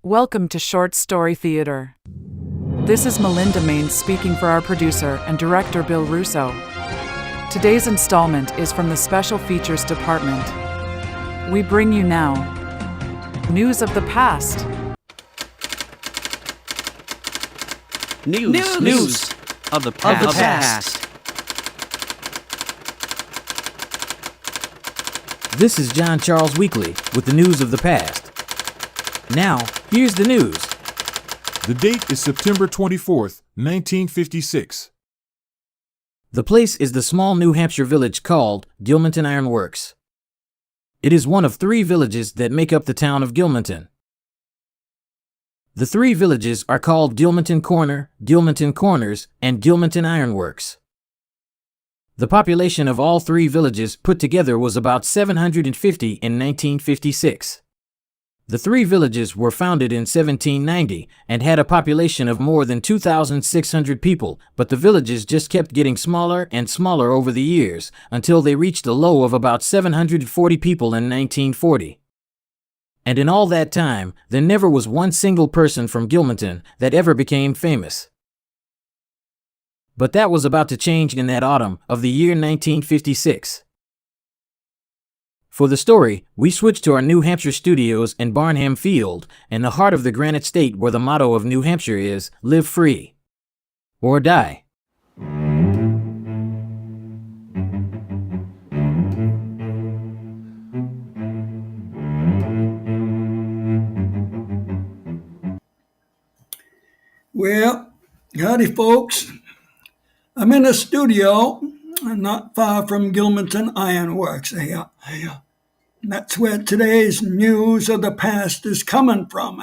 Welcome to Short Story Theater. This is Melinda Maines speaking for our producer and director Bill Russo. Today's installment is from the Special Features Department. We bring you now News of the Past. News of the past. This is John Charles Weekly with the news of the past. Now, here's the news. The date is September 24th, 1956. The place is the small New Hampshire village called Gilmanton Iron Works. It is one of 3 villages that make up the town of Gilmanton. The 3 villages are called Gilmanton Corner, Gilmanton Corners, and Gilmanton Iron Works. The population of all 3 villages put together was about 750 in 1956. The 3 villages were founded in 1790 and had a population of more than 2,600 people, but the villages just kept getting smaller and smaller over the years until they reached a low of about 740 people in 1940. And in all that time, there never was one single person from Gilmanton that ever became famous. But that was about to change in that autumn of the year 1956. For the story, we switched to our New Hampshire studios in Barnham Field, in the heart of the Granite State, where the motto of New Hampshire is, live free or die. Well, howdy folks. I'm in a studio not far from Gilmanton Iron Works. That's where today's news of the past is coming from.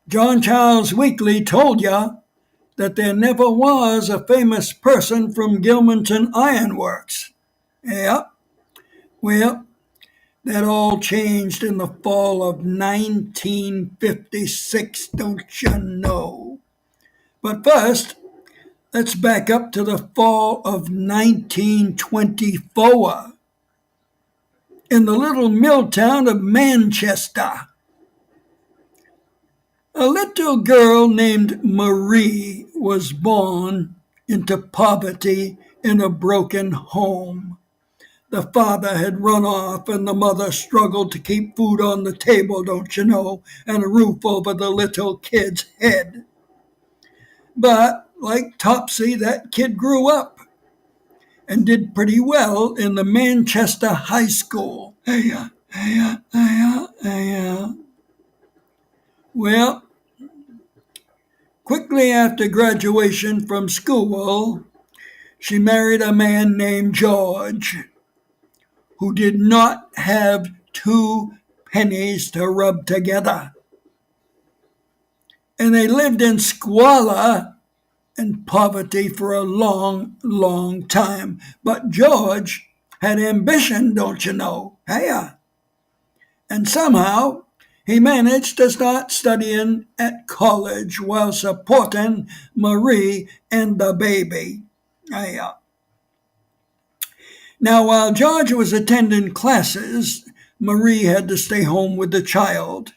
John Charles Weekly told ya that there never was a famous person from Gilmanton Iron Works. Well, that all changed in the fall of 1956, don't you know? But first, let's back up to the fall of 1924 in the little mill town of Manchester. A little girl named Marie was born into poverty in a broken home. The father had run off and the mother struggled to keep food on the table, don't you know, and a roof over the little kid's head. But like Topsy, that kid grew up and did pretty well in the Manchester High School. Well, quickly after graduation from school, she married a man named George, who did not have 2 pennies to rub together. And they lived in squalor and poverty for a long, long time. But George had ambition, don't you know? And somehow he managed to start studying at college while supporting Marie and the baby. Now, while George was attending classes, Marie had to stay home with the child.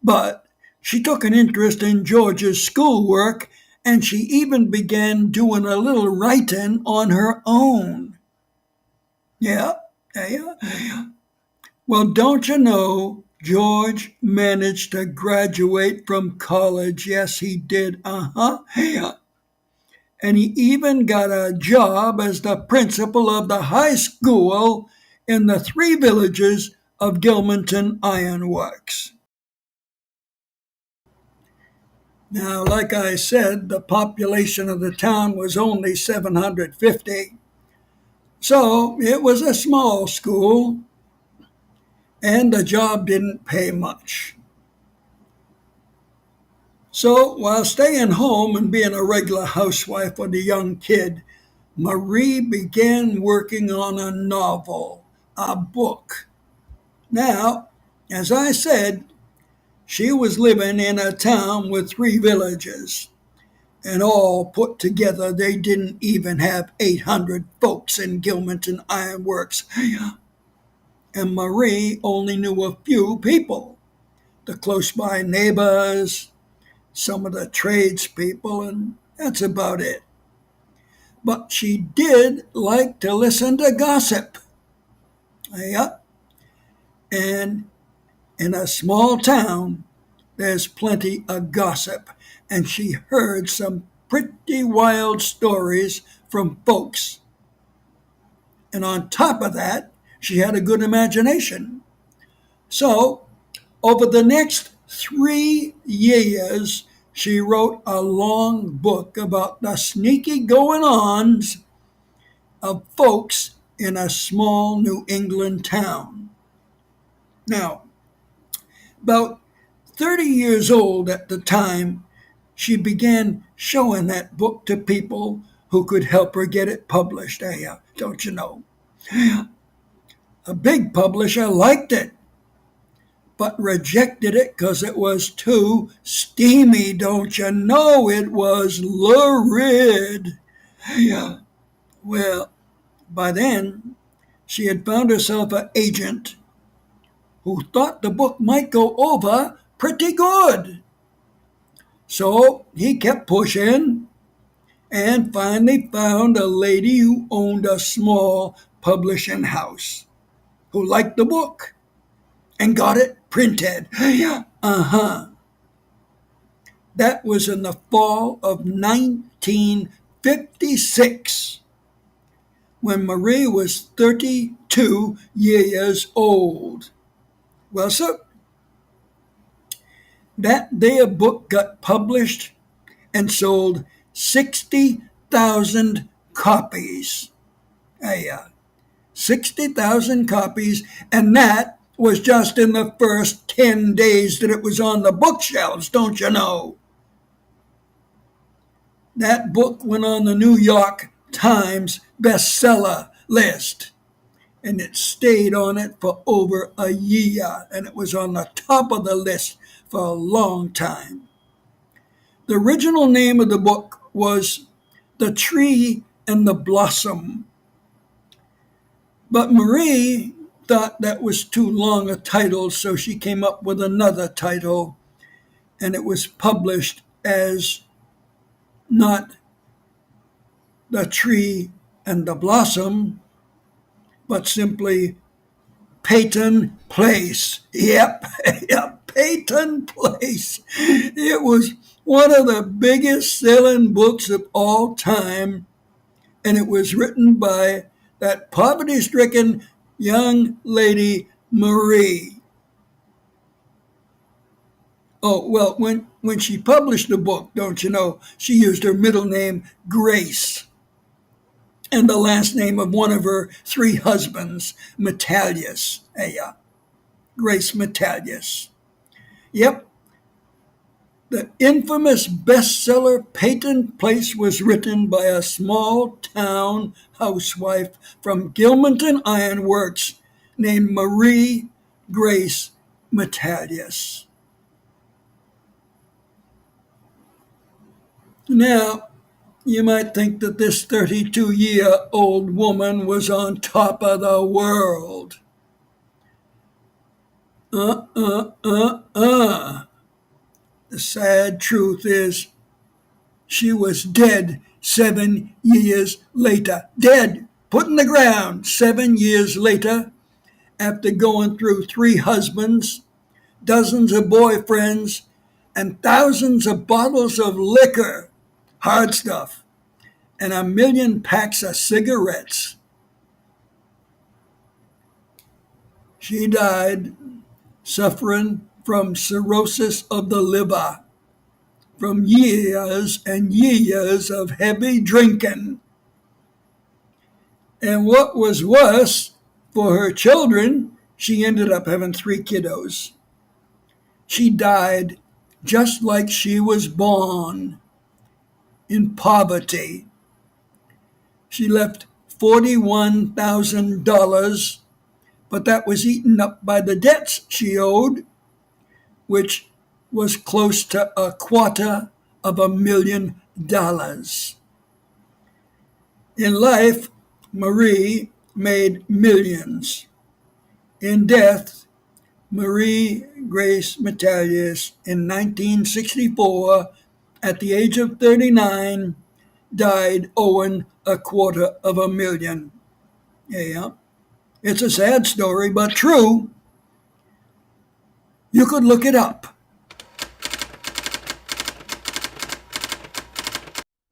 But she took an interest in George's schoolwork, and she even began doing a little writing on her own. Well, don't you know, George managed to graduate from college. Yes, he did. And he even got a job as the principal of the high school in the 3 villages of Gilmanton Iron Works. Now, like I said, the population of the town was only 750. So it was a small school, and the job didn't pay much. So while staying home and being a regular housewife with a young kid, Marie began working on a novel, a book. Now, as I said, she was living in a town with 3 villages, and all put together they didn't even have 800 folks in Gilmanton Iron Works. And Marie only knew a few people. the close by neighbors, some of the tradespeople, and that's about it. But she did like to listen to gossip. Yep. And in a small town, there's plenty of gossip, and she heard some pretty wild stories from folks. And on top of that, she had a good imagination. So, over the next 3 years, she wrote a long book about the sneaky going-ons of folks in a small New England town. Now, about 30 years old at the time, she began showing that book to people who could help her get it published. Don't you know? A big publisher liked it, but rejected it because it was too steamy. Don't you know? It was lurid. Well, by then, she had found herself an agent who thought the book might go over pretty good. So he kept pushing and finally found a lady who owned a small publishing house who liked the book and got it printed. That was in the fall of 1956 when Marie was 32 years old. Well, sir, that day a book got published and sold 60,000 copies. 60,000 copies, and that was just in the first 10 days that it was on the bookshelves, don't you know? That book went on the New York Times bestseller list, and it stayed on it for over a year, and it was on the top of the list for a long time. The original name of the book was The Tree and the Blossom, but Marie thought that was too long a title, so she came up with another title, and it was published as not The Tree and the Blossom, but simply Peyton Place. Yep, Peyton Place. It was one of the biggest selling books of all time, and it was written by that poverty-stricken young lady, Marie. Oh, well, when she published the book, don't you know, she used her middle name, Grace, and the last name of one of her 3 husbands, Metalius. Grace Metalius. Yep. The infamous bestseller Peyton Place was written by a small town housewife from Gilmanton Iron Works named Marie Grace Metalius. Now, you might think that this 32-year-old woman was on top of the world. The sad truth is, she was dead 7 years later. Dead, put in the ground 7 years later, after going through 3 husbands, dozens of boyfriends, and thousands of bottles of liquor, hard stuff, and 1 million packs of cigarettes. She died suffering from cirrhosis of the liver, from years and years of heavy drinking. And what was worse, for her children, she ended up having 3 kiddos. She died just like she was born, in poverty. She left $41,000, but that was eaten up by the debts she owed, which was close to $250,000. In life, Marie made millions. In death, Marie Grace Metalius in 1964, at the age of 39, died owing $250,000. Yeah, it's a sad story, but true. You could look it up.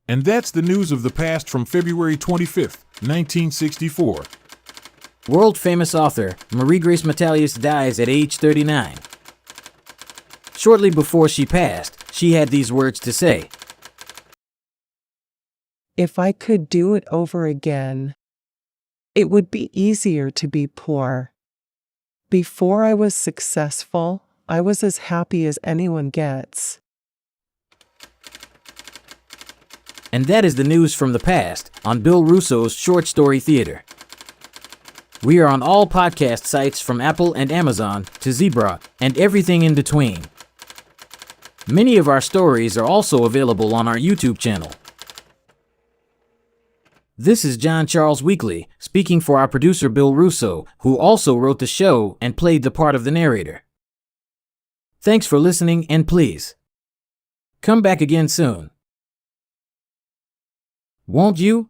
And that's the news of the past from February 25th, 1964. World-famous author Marie Grace Metalius dies at age 39. Shortly before she passed, she had these words to say. If I could do it over again, it would be easier to be poor. Before I was successful, I was as happy as anyone gets. And that is the news from the past on Bill Russo's Short Story Theater. We are on all podcast sites from Apple and Amazon to Zebra and everything in between. Many of our stories are also available on our YouTube channel. This is John Charles Weekly, speaking for our producer Bill Russo, who also wrote the show and played the part of the narrator. Thanks for listening, and please, come back again soon. Won't you?